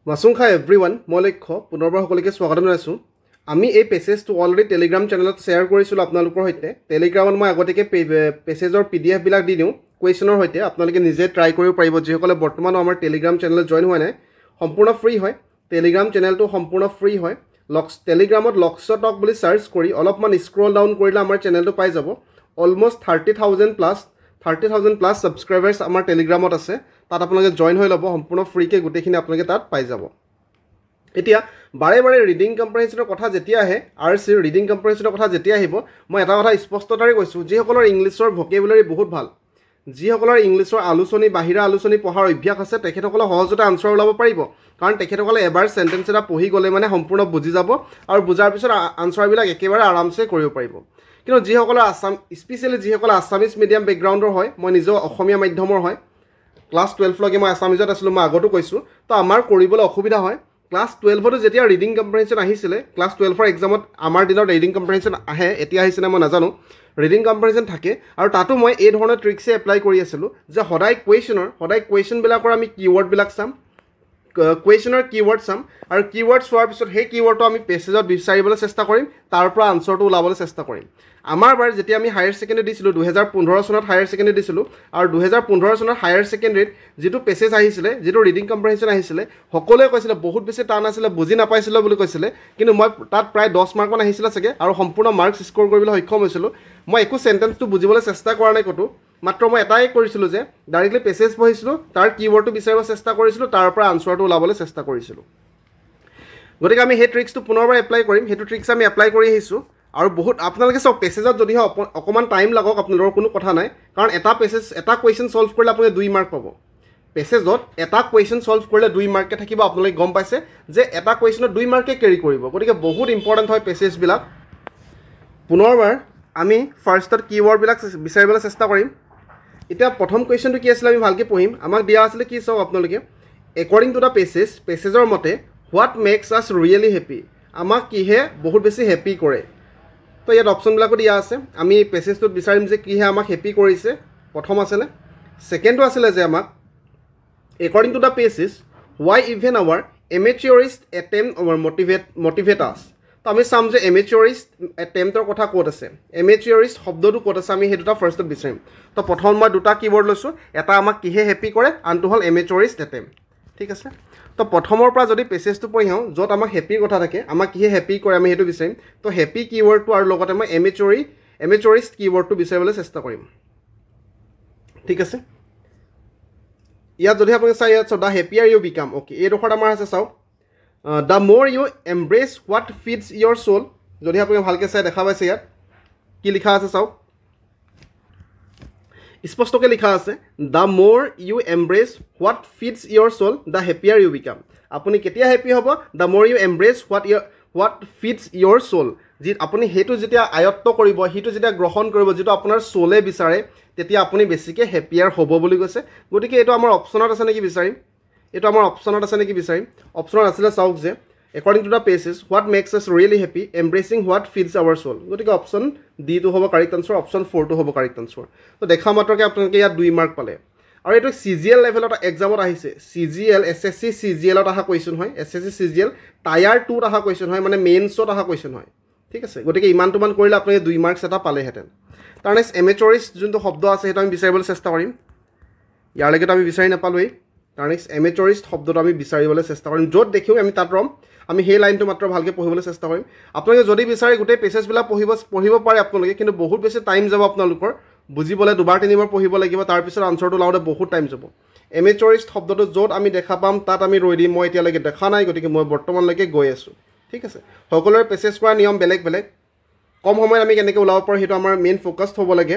মাছুংখা everyone মই লক্ষ্য পুনৰবাৰ সকলোকে স্বাগতম জনাইছোঁ আমি এই পেছেজটো অলৰেডি টেলিগ্ৰাম চেনেলত শ্বেয়াৰ কৰিছিলোঁ আপোনালোকৰ সৈতে টেলিগ্ৰামত মই আগতীয়াকৈ পেছেজৰ PDF বিলাক দি দিওঁ কুৱেশ্যনৰ সৈতে আপোনালোকে নিজে ট্ৰাই কৰিব পাৰিব যিসকলে বৰ্তমান আমাৰ টেলিগ্ৰাম চেনেলত জইন হোৱা নাই সম্পূৰ্ণ ফ্ৰী হয় টেলিগ্ৰাম চেনেলটো সম্পূৰ্ণ ফ্ৰী হয় টেলিগ্ৰামত লক্ষ্য টক বুলি সাৰ্চ কৰি অলপমান স্ক্ৰল ডাউন কৰিলে আমাৰ চেনেলটো পাই যাব অলমোষ্ট 30,000 প্লাছ সাবস্ক্ৰাইবাৰ্ছ আমাৰ টেলিগ্ৰামত আছে তাত আপোনালোকে জইন হৈ ল'ব সম্পূৰ্ণ ফ্ৰীকৈ গোটেইখিনি আপোনালোকে তাত পাই যাব এতিয়া বাৰে বাৰে ৰিডিং কম্প্ৰিহেনশ্যনৰ কথা যেতিয়া আহে RC ৰিডিং কম্প্ৰিহেনশ্যনৰ কথা যেতিয়া আহিব মই এটা কথা স্পষ্টতাৰে কৈছোঁ যিসকলৰ ইংলিছৰ ভকেবুলাৰী বহুত ভাল যিসকলৰ ইংলিছৰ আলোচনী বাহিৰা আলোচনী পঢ়াৰ অভ্যাস আছে তেখেতসকলে সহজতে আনসাৰ ওলাব পাৰিব কাৰণ তেখেতসকলে এবাৰ সেন্টেন্স এটা পঢ়ি গ'লে মানে সম্পূৰ্ণ বুজি যাব আৰু বুজাৰ পিছত আনসাৰবিলাক একেবাৰে আৰামছে কৰিব পাৰিব কিন্তু যিসকলৰ স্পেচিয়েলি যিসকল আছামিজ মিডিয়াম বেকগ্ৰাউণ্ডৰ হয় মই নিজে অসমীয়া মাধ্যমৰ হয় ক্লাছ 12 লগে মই আছামিজত আছিলোঁ মই আগতো কৈছোঁ তো আমাৰ কৰিবলৈ অসুবিধা হয় ক্লাছ 12তো যেতিয়া ৰিডিং কম্প্ৰিহেনশ্যন আহিছিলে ক্লাছ 12ৰ এক্সামত আমাৰ দিনত ৰিডিং কম্প্ৰিহেনশ্যন আহে এতিয়া আহিছে না মই নাজানো ৰিডিং কম্প্ৰিহেনশ্যন থাকে আৰু তাতো মই এই ধৰণৰ ট্ৰিক্সে এপ্লাই কৰি আছিলোঁ যে সদায় কুৱেশ্যনবিলাকৰ আমি কিৱৰ্ডবিলাক চাম কুৱেশ্যনৰ কিৱৰ্ড চাম আৰু কিৱৰ্ড চোৱাৰ পিছত সেই কিৱৰ্ডটো আমি পেছেজত বিচাৰিবলৈ চেষ্টা কৰিম তাৰ পৰা আনসাৰটো ওলাবলৈ চেষ্টা কৰিম আমাৰ বাৰ যেতিয়া আমি হায়াৰ ছেকেণ্ডাৰী দিছিলোঁ 2015 চনত হায়াৰ ছেকেণ্ডাৰী দিছিলোঁ আৰু 2015 চনত হায়াৰ ছেকেণ্ডাৰীত যিটো পেছেজ আহিছিলে যিটো ৰিডিং কম্প্ৰিহেনশ্যন আহিছিলে সকলোৱে কৈছিলে বহুত বেছি টান আছিলে বুজি নাপাইছিলে বুলি কৈছিলে কিন্তু মই তাত প্ৰায় 10 মাৰ্কমান আহিছিলে চাগে আৰু সম্পূৰ্ণ মাৰ্কছ স্ক'ৰ কৰিবলৈ সক্ষম হৈছিলোঁ মই একো সেন্টেন্সটো বুজিবলৈ চেষ্টা কৰা নাই ক'তো মাত্ৰ মই এটাই কৰিছিলোঁ যে ডাইৰেক্টলি পেছেজ পঢ়িছিলোঁ তাৰ কিৱৰ্ডটো বিচাৰিব চেষ্টা কৰিছিলোঁ তাৰ পৰা আনসাৰটো ওলাবলৈ চেষ্টা কৰিছিলোঁ গতিকে আমি সেই ট্ৰিক্সটো পুনৰবাৰ এপ্লাই কৰিম সেইটো ট্ৰিক্স আমি এপ্লাই কৰি আহিছোঁ আৰু বহুত আপোনালোকে সব পেছেজত যদিহে অকণমান টাইম লাগক আপোনালোকৰ কোনো কথা নাই কাৰণ এটা কুৱেশ্যন সলভ কৰিলে আপুনি 2 মাৰ্ক পাব পেছেজত এটা কুৱেশ্যন সলভ কৰিলে 2 মাৰ্ককে থাকিব আপোনালোকে গম পাইছে যে এটা কুৱেশ্যনত 2 মাৰ্কে কেৰি কৰিব গতিকে বহুত ইম্পৰ্টেণ্ট হয় পেছেজবিলাক পুনৰবাৰ আমি ফাৰ্ষ্টত কিৱৰ্ডবিলাক বিচাৰিবলৈ চেষ্টা কৰিম এতিয়া প্ৰথম কুৱেশ্যনটো কি আছিলে আমি ভালকৈ পঢ়িম আমাক দিয়া আছিলে কি চাওক আপোনালোকে একৰ্ডিং টু দ্য পেছেজৰ মতে what makes us really happy আমাক কিহে বহুত বেছি হেপী কৰে তো ইয়াত অপশ্যনবিলাকো দিয়া আছে আমি পেছেজটোত বিচাৰিম যে কিহে আমাক হেপী কৰিছে প্ৰথম আছিলে ছেকেণ্ডটো আছিলে যে আমাক according to the passage why even our amateurish attempt motivate us তো আমি চাম যে এমেচিয়ৰিষ্ট এটেম্পটৰ কথা ক'ত আছে এমেচিয়ৰিষ্ট শব্দটো ক'ত আছে আমি সেই দুটা ফাৰ্ষ্টত বিচাৰিম তো প্ৰথম মই দুটা কিৱৰ্ড লৈছোঁ এটা আমাক কিহে হেপী কৰে আনটো হ'ল এমেচিয়ৰিষ্ট এটেম্প ঠিক আছে তো প্ৰথমৰ পৰা যদি পেছেজটো পঢ়ি আহোঁ য'ত আমাক হেপীৰ কথা থাকে আমাক কিহে হেপী কৰে আমি সেইটো বিচাৰিম তো হেপী কিৱৰ্ডটো আৰু লগতে মই এমেচিয়ৰিষ্ট কিৱৰ্ডটো বিচাৰিবলৈ চেষ্টা কৰিম ঠিক আছে ইয়াত যদি আপুনি চাই ইয়াত the happier you became okay এইডোখৰত আমাৰ আছে চাওক the more you embrace what feeds your চ'ল যদি আপুনি ভালকৈ চাই দেখা পাইছে ইয়াত কি লিখা আছে চাওক স্পষ্টকৈ লিখা আছে the more you embrace what feeds your soul the happier you become আপুনি কেতিয়া হেপী হ'ব the more you embrace what feeds your soul যি আপুনি সেইটো যেতিয়া আয়ত্ব কৰিব সেইটো যেতিয়া গ্ৰহণ কৰিব যিটো আপোনাৰ চ'লে বিচাৰে তেতিয়া আপুনি বেছিকৈ হেপিয়াৰ হ'ব বুলি কৈছে গতিকে এইটো আমাৰ অপশ্যনত আছে নেকি বিচাৰিম অপশ্যনত আছিলে চাওক যে according to the passage what makes us really happy embracing what feeds our soul গতিকে অপশ্যন ডিটো হ'ব কাৰেক্ট আনচাৰ অপশ্যন 4টো হ'ব কাৰেক্ট আনচাৰ তো দেখা মাত্ৰকৈ আপোনালোকে ইয়াত 2 মাৰ্ক পালে আৰু এইটো CGL লেভেলত এক্সামত আহিছে CGL SSC CGLত অহা কুৱেশ্যন হয় SSC CGL টায়াৰ 2ত অহা কুৱেশ্যন হয় মানে মেইনছত অহা কুৱেশ্যন হয় ঠিক আছে গতিকে ইমানটোমান কৰিলে আপোনালোকে 2 মাৰ্কছ এটা পালেহেঁতেন তাৰ নেক্সট এমেচিয়ৰিষ্ট যোনটো শব্দ আছে সেইটো আমি বিচাৰিবলৈ চেষ্টা কৰিম ইয়ালৈকেতো আমি বিচাৰি নাপালোৱেই তাৰ নেক্সট এমেচিয়ৰিষ্ট শব্দটো আমি বিচাৰিবলৈ চেষ্টা কৰিম য'ত দেখিও আমি তাত ৰম আমি সেই লাইনটো মাত্ৰ ভালকৈ পঢ়িবলৈ চেষ্টা কৰিম আপোনালোকে যদি বিচাৰে গোটেই পেছেজবিলাক পঢ়িব পাৰে আপোনালোকে কিন্তু বহুত বেছি টাইম যাব আপোনালোকৰ বুজিবলৈ 2-3বাৰ পঢ়িব লাগিব তাৰপিছত আনচাৰটো লাওঁতে বহুত টাইম যাব এমেচিয়ৰিষ্ট শব্দটো য'ত আমি দেখা পাম তাত আমি ৰৈ দিম মই এতিয়ালৈকে দেখা নাই গতিকে মই বৰ্তমানলৈকে গৈ আছোঁ ঠিক আছে সকলোৰে পেছেজ কৰা নিয়ম বেলেগ বেলেগ কম সময়ত আমি কেনেকৈ ওলাব পাৰোঁ সেইটো আমাৰ মেইন ফ'কাছ হ'ব লাগে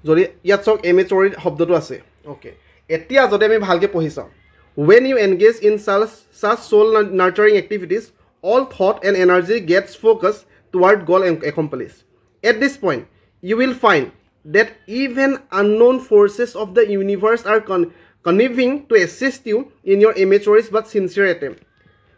যদি ইয়াত চাওক এমেচিয়ৰিষ্ট শব্দটো আছে অ'কে এতিয়া যদি আমি ভালকৈ পঢ়ি চাওঁ when you engage in such soul nurturing activities all thought and energy gets focused toward goal accomplished at this point you will find that even unknown forces of the universe are conniving to assist you in your amateurish but sincere attempt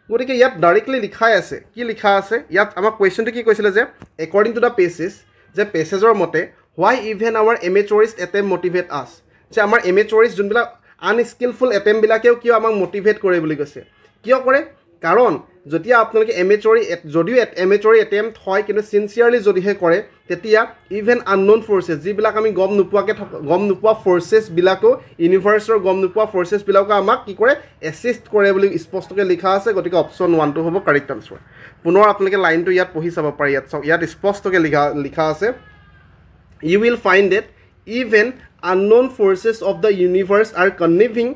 গতিকে ইয়াত directly লিখাই আছে কি লিখা আছে ইয়াত আমাৰ কুৱেশ্যনটো কি কৈছিলে যে একৰ্ডিং টু দ্য পেছেজ যে পেছেজৰ মতে why even our amateurish attempt motivate us যে আমাৰ এমেচিয়ৰিষ্ট যোনবিলাক আনস্কিলফুল এটেম্পবিলাকেও কিয় আমাক মটিভেট কৰে বুলি কৈছে কিয় কৰে কাৰণ যেতিয়া আপোনালোকে যদিও এমেচৰি এটেম্প্ট হয় কিন্তু চিনচিয়াৰলি যদিহে কৰে তেতিয়া ইভেন আননোন ফৰ্চেছ যিবিলাক আমি গম নোপোৱা ফৰ্চেছবিলাকো ইউনিভাৰ্চৰ গম নোপোৱা ফৰ্চেছবিলাকো আমাক কি কৰে এছিষ্ট কৰে বুলি স্পষ্টকৈ লিখা আছে গতিকে অপশ্যন 1টো হ'ব কাৰেক্ট আনচাৰ পুনৰ আপোনালোকে লাইনটো ইয়াত পঢ়ি চাব পাৰে ইয়াত চাওক ইয়াত স্পষ্টকৈ লিখা আছে you will find that even unknown forces of the universe are conniving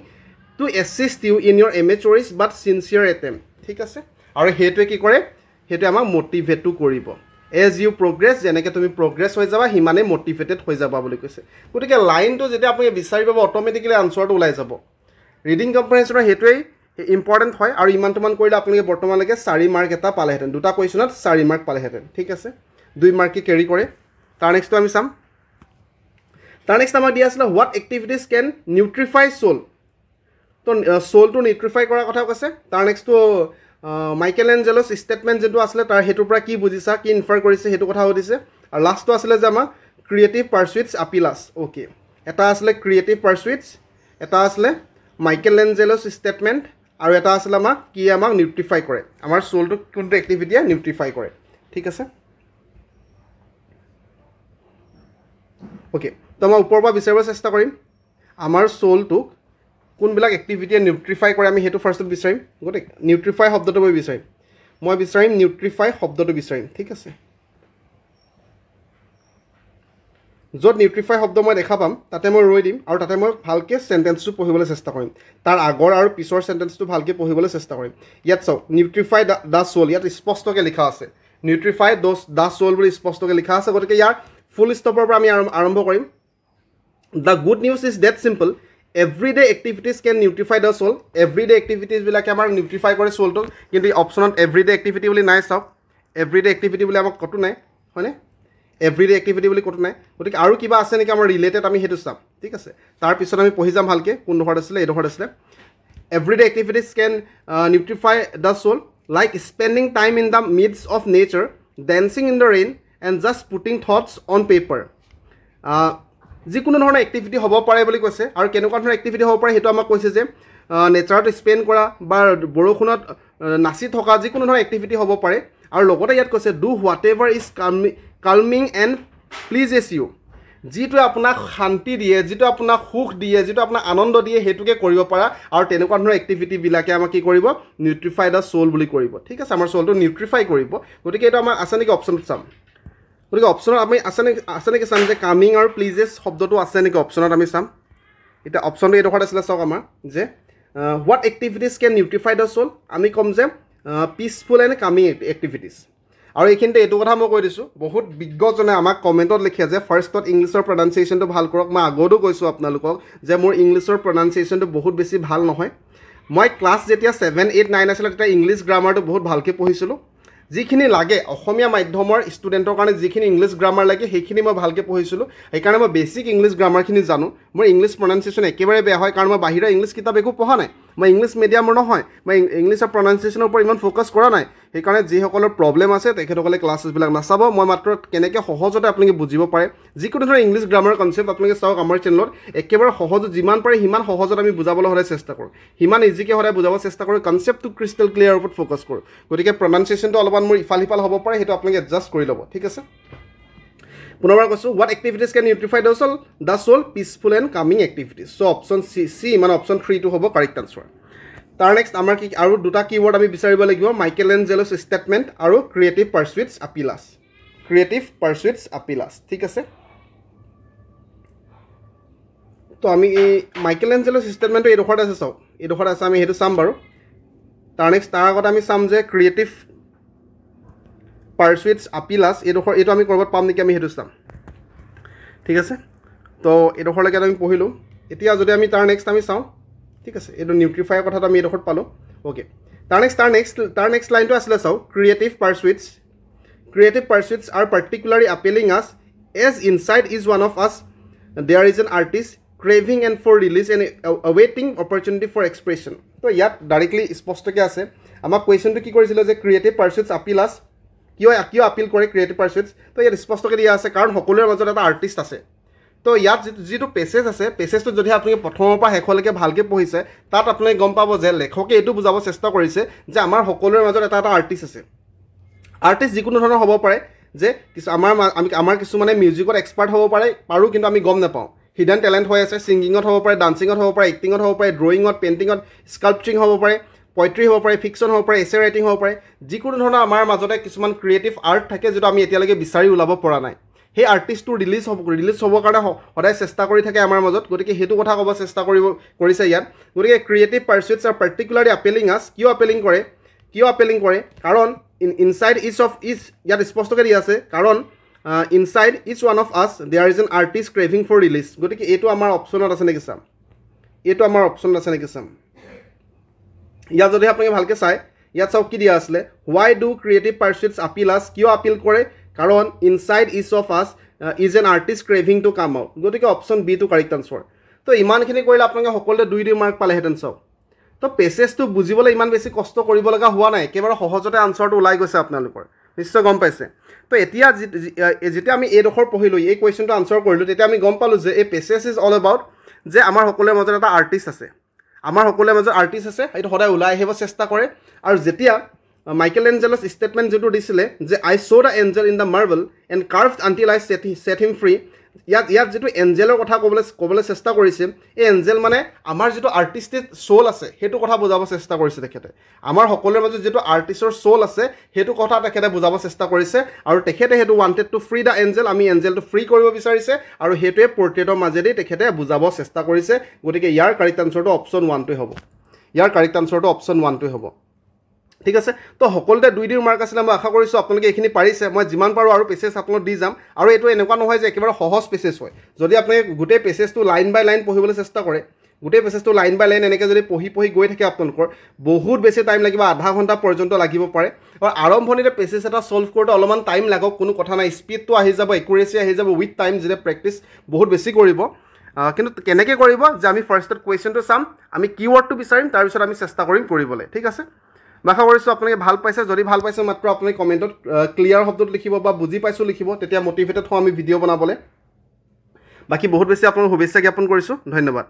to assist you in your amateurs but sincere attempt ঠিক আছে আৰু হেতুৱে কি কৰে হেতু আমাক মোটিভেট কৰিব as you progress যেনেকৈ তুমি progress হৈ যাবা হিমানে মোটিভেটেড হৈ যাবা বুলি কৈছে গতিকে লাইনটো যেতিয়া আপুনি বিচাৰি পাব অটোমেটিক্যালি আনসাৰটো ওলাই যাব ৰিডিং কম্প্ৰিহেনচনৰ হেতুৱে ইম্পৰ্টেন্ট হয় আৰু ইমানটোমান কৰিলে আপোনালোকে বৰ্তমানলৈকে 4 মাৰ্ক এটা পালেহেঁতেন দুটা কুৱেশ্যনত 4 মাৰ্ক পালেহেঁতেন ঠিক আছে 2 মাৰ্ক কি কেৰি কৰে তাৰ নেক্সটটো আমি চাম তাৰ নেক্সট আমাক দিয়া আছিলে হোৱাট এক্টিভিটিজ কেন নিউট্ৰিফাই সোল তো সোলটো নিউট্ৰিফাই কৰাৰ কথা কৈছে তাৰ নেক্সটটো মাইকেল এঞ্জেলছ ষ্টেটমেণ্ট যেটো আছিলে তাৰ হেতুৰ পৰা কি বুজিছা কি ইনফাৰ কৰিছে হেতু কথা সুধিছে আৰু লাষ্টটো আছিলে যে আমাৰ ক্ৰিয়েটিভ পাৰচুইটছ আপিলাছ ওকে এটা আছিলে ক্ৰিয়েটিভ পাৰচুইটছ এটা আছিলে মাইকেল এঞ্জেলছ ষ্টেটমেণ্ট আৰু এটা আছিলে আমাক কি আমাক নিউট্ৰিফাই কৰে আমাৰ সোলটো কোনটো এক্টিভিটিয়ে নিউট্ৰিফাই কৰে ঠিক আছে ওকে তো মই ওপৰৰ পৰা বিচাৰিব চেষ্টা কৰিম আমাৰ সোলটোক কোনবিলাক এক্টিভিটিয়ে নিউট্ৰিফাই কৰে আমি হেতু ফাৰ্ষ্টত বিচাৰিম গতিকে নিউট্ৰিফাই শব্দটো মই বিচাৰিম নিউট্ৰিফাই শব্দটো বিচাৰিম ঠিক আছে য'ত নিউট্ৰিফাই শব্দ মই দেখা পাম তাতে মই ৰৈ দিম আৰু তাতে মই ভালকৈ চেণ্টেন্সটো পঢ়িবলৈ চেষ্টা কৰিম তাৰ আগৰ আৰু পিছৰ চেণ্টেন্সটো ভালকৈ পঢ়িবলৈ চেষ্টা কৰিম ইয়াত চাওক নিউট্ৰিফাই দ্য সোল ইয়াত স্পষ্টকৈ লিখা আছে নিউট্ৰিফাই দ্য সোল বুলি স্পষ্টকৈ লিখা আছে গতিকে ইয়াৰ ফুল ষ্টপৰ পৰা আমি আৰম্ভ কৰিম the good news is that simple everyday activities can nutrify the soul everyday এক্টিভিটিজবিলাকে আমাৰ নিউট্ৰিফাই কৰে সোলটোক কিন্তু অপশ্যনত এভৰিডে এক্টিভিটি বুলি নাই চাওক এভৰিডে এক্টিভিটি বুলি আমাক ক'তো নাই হয়নে এভৰিডে এক্টিভিটি বুলি ক'তো নাই গতিকে আৰু কিবা আছে নেকি আমাৰ ৰিলেটেড আমি সেইটো চাম ঠিক আছে তাৰপিছত আমি পঢ়ি যাম ভালকৈ কোনডোখৰত আছিলে এইডোখৰত আছিলে everyday activities can nutrify the soul like spending time in the midst of nature dancing in the rain and just putting thoughts on paper যিকোনো ধৰণৰ এক্টিভিটি হ'ব পাৰে বুলি কৈছে আৰু কেনেকুৱা ধৰণৰ এক্টিভিটি হ'ব পাৰে সেইটো আমাক কৈছে যে নেচাৰত স্পেণ্ড কৰা বা বৰষুণত নাচি থকা যিকোনো ধৰণৰ এক্টিভিটি হ'ব পাৰে আৰু লগতে ইয়াত কৈছে do whatever is calming and pleases you যিটোৱে আপোনাক শান্তি দিয়ে যিটো আপোনাক সুখ দিয়ে যিটো আপোনাক আনন্দ দিয়ে সেইটোকে কৰিব পাৰা আৰু তেনেকুৱা ধৰণৰ এক্টিভিটিবিলাকে আমাক কি কৰিব নিউট্ৰিফাই দ্য সোল বুলি কৰিব ঠিক আছে আমাৰ সোলটো নিউট্ৰিফাই কৰিব গতিকে এইটো আমাৰ আছে নেকি অপশ্যনত চাম গতিকে অপশ্যনত আমি আছে নেকি চাম যে কামিং আৰু প্লিজেছ শব্দটো আছে নেকি অপশ্যনত আমি চাম এতিয়া অপশ্যনটো এইডোখৰত আছিলে চাওক আমাৰ যে what activities can nutrify the soul আমি ক'ম যে পিচফুল এণ্ড কামিং এক্টিভিটিজ আৰু এইখিনিতে এইটো কথা মই কৈ দিছোঁ বহুত বিজ্ঞজনে আমাক কমেণ্টত লিখে যে ফাৰ্ষ্টত ইংলিছৰ প্ৰনাউন্সিয়েশ্যনটো ভাল কৰক মই আগতো কৈছোঁ আপোনালোকক যে মোৰ ইংলিছৰ প্ৰনাউন্সিয়েশ্যনটো বহুত বেছি ভাল নহয় মই ক্লাছ যেতিয়া 7, 8, 9 আছিলে তেতিয়া ইংলিছ গ্ৰামাৰটো বহুত ভালকৈ পঢ়িছিলোঁ যিখিনি লাগে অসমীয়া মাধ্যমৰ ষ্টুডেণ্টৰ কাৰণে যিখিনি ইংলিছ গ্ৰামাৰ লাগে সেইখিনি মই ভালকৈ পঢ়িছিলোঁ সেইকাৰণে মই বেছিক ইংলিছ গ্ৰামাৰখিনি জানো মোৰ ইংলিছ প্ৰনাউন্সিয়েশ্যন একেবাৰে বেয়া হয় কাৰণ মই বাহিৰা ইংলিছ কিতাপ একো পঢ়া নাই মই ইংলিছ মিডিয়ামৰ নহয় মই ইংলিছৰ প্ৰনাউন্সিয়েশ্যনৰ ওপৰত ইমান ফ'কাছ কৰা নাই সেইকাৰণে যিসকলৰ প্ৰব্লেম আছে তেখেতসকলে ক্লাছেছবিলাক নাচাব মই মাত্ৰ কেনেকৈ সহজতে আপোনালোকে বুজিব পাৰে যিকোনো ধৰণৰ ইংলিছ গ্ৰামাৰ কনচেপ্ট আপোনালোকে চাওক আমাৰ চেনেলত একেবাৰে সহজত যিমান পাৰে সিমান সহজত আমি বুজাবলৈ সদায় চেষ্টা কৰোঁ সিমান ইজিকৈ সদায় বুজাব চেষ্টা কৰোঁ কনচেপ্টটো ক্ৰিষ্টেল ক্লিয়াৰৰ ওপৰত ফ'কাছ কৰোঁ গতিকে প্ৰনাউন্সিয়েশ্যনটো অলপমান মোৰ ইফাল সিফাল হ'ব পাৰে সেইটো আপোনালোকে এডজাষ্ট কৰি ল'ব ঠিক আছে পুনৰবাৰ কৈছোঁ what activities can nutrify the soul peaceful and calming activities so' option C মানে অপশ্যন 3টো হ'ব কাৰেক্ট আনচাৰ তাৰ নেক্সট আমাৰ কি আৰু দুটা কিৱৰ্ড আমি বিচাৰিব লাগিব মাইকেল এঞ্জেলছ ষ্টেটমেণ্ট আৰু ক্ৰিয়েটিভ পাৰচুইটছ আপিলাছ ঠিক আছে তো আমি এই মাইকেল এঞ্জেলছ ষ্টেটমেণ্টটো এইডোখৰত আছে চাওক এইডোখৰত আছে আমি সেইটো চাম বাৰু তাৰ নেক্সট তাৰ আগত আমি চাম যে ক্ৰিয়েটিভ পাৰচুইটছ আপিলাছ এইটো আমি ক'ৰবাত পাম নেকি আমি সেইটো চাম ঠিক আছে তো এইডোখৰলৈকে আমি পঢ়িলোঁ এতিয়া যদি আমি তাৰ নেক্সট আমি চাওঁ ঠিক আছে এইটো নিউট্ৰিফাইৰ কথাটো আমি এইডোখৰত পালোঁ অ'কে তাৰ নেক্সট লাইনটো আছিলে চাওক creative pursuits are particularly appealing us as inside is one of us there is an artist craving and for release and ৱেইটিং অপৰচুনিটি ফৰ এক্সপ্ৰেশ্যন তো ইয়াত ডাইৰেক্টলি স্পষ্টকৈ আছে আমাক কুৱেশ্যনটো কি কৰিছিলে যে ক্ৰিয়েটিভ পাৰচুইটছ আপিল আছ কিয় আপিল কৰে ক্ৰিয়েটিভ পাৰচুইটছ তো ইয়াত স্পষ্টকৈ দিয়া আছে কাৰণ সকলোৰে মাজত এটা আৰ্টিষ্ট আছে তো ইয়াত যিটো পেছেজ আছে পেছেজটো যদি আপোনালোকে প্ৰথমৰ পৰা শেষলৈকে ভালকৈ পঢ়িছে তাত আপোনালোকে গম পাব যে লেখকে এইটো বুজাব চেষ্টা কৰিছে যে আমাৰ সকলোৰে মাজত এটা আৰ্টিষ্ট আছে আৰ্টিষ্ট যিকোনো ধৰণৰ হ'ব পাৰে যে আমাৰ কিছুমানে মিউজিকত এক্সপাৰ্ট হ'ব পাৰোঁ কিন্তু আমি গম নাপাওঁ হিডেন টেলেণ্ট হৈ আছে ছিংগিঙত হ'ব পাৰে ডান্সিঙত হ'ব পাৰে এক্টিঙত হ'ব পাৰে ড্ৰয়িঙত পেইণ্টিঙত স্কাল্পচাৰিং হ'ব পাৰে পয়েট্ৰি হ'ব পাৰে ফিকশ্যন হ'ব পাৰে এছে ৰাইটিং হ'ব পাৰে যিকোনো ধৰণৰ আমাৰ মাজতে কিছুমান ক্ৰিয়েটিভ আৰ্ট থাকে যিটো আমি এতিয়ালৈকে বিচাৰি ওলাব পৰা নাই সেই আৰ্টিষ্টটো ৰিলিজ হ'বৰ কাৰণে সদায় চেষ্টা কৰি থাকে আমাৰ মাজত গতিকে সেইটো কথা ক'ব চেষ্টা কৰিছে ইয়াত গতিকে ক্ৰিয়েটিভ পাৰ্চুইটছ আৰ পাৰ্টিকুলাৰলি আপেলিং আছ কিয় আপেলিং কৰে কাৰণ ইনচাইড ইচ ইয়াত স্পষ্টকৈ দিয়া আছে কাৰণ inside each one of us there is an artist craving for release গতিকে এইটো আমাৰ অপশ্যনত আছে নেকি চাম ইয়াত যদি আপোনালোকে ভালকৈ চায় ইয়াত চাওক কি দিয়া আছিলে হোৱাই ডু ক্ৰিয়েটিভ পাৰ্চুইটছ আপিল আছ কিয় আপিল কৰে কাৰণ inside each of us is an artist craving to come out গতিকে option B to correct answer তো ইমানখিনি কৰিলে আপোনালোকে সকলোৱে 2 মাৰ্ক পালেহেঁতেন চাওক তো পেছেজটো বুজিবলৈ ইমান বেছি কষ্ট কৰিব লগা হোৱা নাই একেবাৰে সহজতে আনচাৰটো ওলাই গৈছে আপোনালোকৰ নিশ্চয় গম পাইছে তো এতিয়া যেতিয়া আমি এইডোখৰ পঢ়িলোঁ এই কুৱেশ্যনটো আনচাৰ কৰিলোঁ তেতিয়া আমি গম পালোঁ যে এই পেছেজ ইজ অল এবাউট যে আমাৰ সকলোৰে মাজত এটা আৰ্টিষ্ট আছে সেইটো সদায় ওলাই আহিব চেষ্টা কৰে আৰু যেতিয়া মাইকেল এঞ্জেলছ ষ্টেটমেণ্ট যিটো দিছিলে যে আই শ্ব'ড the angel in the marble and carved until I set him free ইয়াত যিটো এঞ্জেলৰ কথা ক'বলৈ চেষ্টা কৰিছে এই এঞ্জেল মানে আমাৰ যিটো আৰ্টিষ্টিক চ'ল আছে সেইটো কথা বুজাব চেষ্টা কৰিছে তেখেতে আমাৰ সকলোৰে মাজত যিটো আৰ্টিষ্টৰ চ'ল আছে সেইটো কথা তেখেতে বুজাব চেষ্টা কৰিছে আৰু তেখেতে সেইটো wanted two free the Angel আমি এঞ্জেলটো ফ্ৰী কৰিব বিচাৰিছে আৰু সেইটোৱে পৰ্ট্ৰেটৰ মাজেদি তেখেতে বুজাব চেষ্টা কৰিছে গতিকে ইয়াৰ কাৰেক্ট আনচাৰটো অপশ্যন 1টোৱে হ'ব ঠিক আছে তো সকলোতে 2 মাৰ্ক আছিলে মই আশা কৰিছোঁ আপোনালোকে এইখিনি পাৰিছে মই যিমান পাৰোঁ আৰু পেছেজ আপোনালোক দি যাম আৰু এইটো এনেকুৱা নহয় যে একেবাৰে সহজ পেছেজ হয় যদি আপুনি গোটেই পেছেজটো লাইন বাই লাইন পঢ়িবলৈ চেষ্টা কৰে গোটেই পেছেজটো লাইন বাই লাইন এনেকৈ যদি পঢ়ি গৈ থাকে আপোনালোকৰ বহুত বেছি টাইম লাগিব আধা ঘণ্টা পৰ্যন্ত লাগিব পাৰে আৰু আৰম্ভণিতে পেছেজ এটা ছল্ভ কৰোঁতে অলপমান টাইম লাগক কোনো কথা নাই স্পীডটো আহি যাব একুৰেচি আহি যাব উইথ টাইম যেতিয়া প্ৰেক্টিছ বহুত বেছি কৰিব কিন্তু কেনেকৈ কৰিব যে আমি ফাৰ্ষ্টত কুৱেশ্যনটো চাম আমি কিৱৰ্ডটো বিচাৰিম তাৰপিছত আমি চেষ্টা কৰিম কৰিবলৈ ঠিক আছে আশা কৰিছোঁ আপোনালোকে ভাল পাইছে যদি ভাল পাইছে মাত্ৰ আপুনি কমেণ্টত ক্লিয়াৰ শব্দত লিখিব বা বুজি পাইছোঁ লিখিব তেতিয়া মটিভেটেড হওঁ আমি ভিডিঅ' বনাবলৈ বাকী বহুত বেছি আপোনাক শুভেচ্ছা জ্ঞাপন কৰিছোঁ ধন্যবাদ